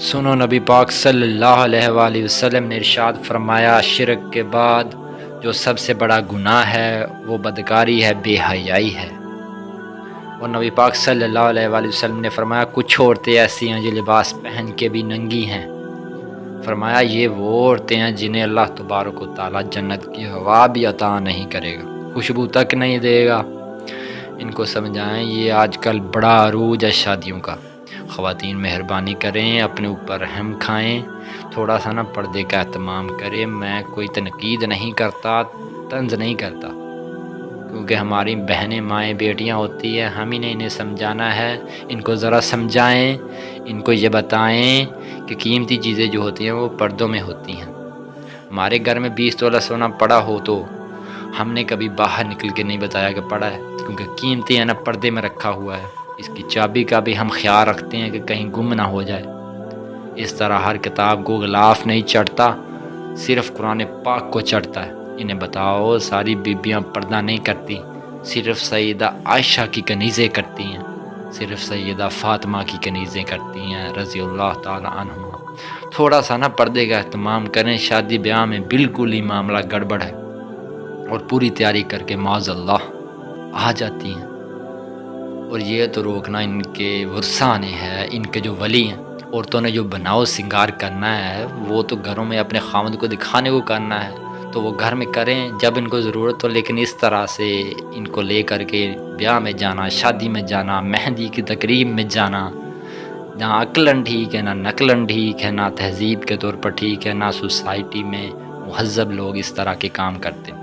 سنو، نبی پاک صلی اللہ علیہ وآلہ وسلم نے ارشاد فرمایا، شرک کے بعد جو سب سے بڑا گناہ ہے وہ بدکاری ہے، بے حیائی ہے۔ اور نبی پاک صلی اللہ علیہ وآلہ وسلم نے فرمایا، کچھ عورتیں ایسی ہیں جو لباس پہن کے بھی ننگی ہیں۔ فرمایا یہ وہ عورتیں ہیں جنہیں اللہ تبارک و تعالیٰ جنت کی ہوا بھی عطا نہیں کرے گا، خوشبو تک نہیں دے گا۔ ان کو سمجھائیں، یہ آج کل بڑا عروج ہے شادیوں کا۔ خواتین مہربانی کریں، اپنے اوپر رحم کھائیں، تھوڑا سا نا پردے کا اہتمام کریں۔ میں کوئی تنقید نہیں کرتا، طنز نہیں کرتا، کیونکہ ہماری بہنیں، مائیں، بیٹیاں ہوتی ہیں، ہم ہی نے انہیں سمجھانا ہے۔ ان کو ذرا سمجھائیں، ان کو یہ بتائیں کہ قیمتی چیزیں جو ہوتی ہیں وہ پردوں میں ہوتی ہیں۔ ہمارے گھر میں 20 تولہ سونا پڑا ہو تو ہم نے کبھی باہر نکل کے نہیں بتایا کہ پڑا ہے، کیونکہ قیمتی ہے نا، پردے میں رکھا ہوا ہے۔ اس کی چابی کا بھی ہم خیال رکھتے ہیں کہ کہیں گم نہ ہو جائے۔ اس طرح ہر کتاب کو غلاف نہیں چڑھتا، صرف قرآن پاک کو چڑھتا ہے۔ انہیں بتاؤ، ساری بیبیاں پردہ نہیں کرتی، صرف سیدہ عائشہ کی کنیزیں کرتی ہیں، صرف سیدہ فاطمہ کی کنیزیں کرتی ہیں رضی اللہ تعالی عنہما۔ تھوڑا سا نا پردے کا اہتمام کریں۔ شادی بیاہ میں بالکل ہی معاملہ گڑبڑ ہے اور پوری تیاری کر کے معاذ اللہ آ جاتی ہیں، اور یہ تو روکنا ان کے ورثاء نے ہے، ان کے جو ولی ہیں۔ عورتوں نے جو بناؤ سنگار کرنا ہے وہ تو گھروں میں اپنے خاوند کو دکھانے کو کرنا ہے، تو وہ گھر میں کریں جب ان کو ضرورت ہو، لیکن اس طرح سے ان کو لے کر کے بیاہ میں جانا، شادی میں جانا، مہندی کی تقریب میں جانا، نہ عقلاً ٹھیک ہے، نہ نقلاً ٹھیک ہے، نہ تہذیب کے طور پر ٹھیک ہے، نہ سوسائٹی میں مہذب لوگ اس طرح کے کام کرتے ہیں۔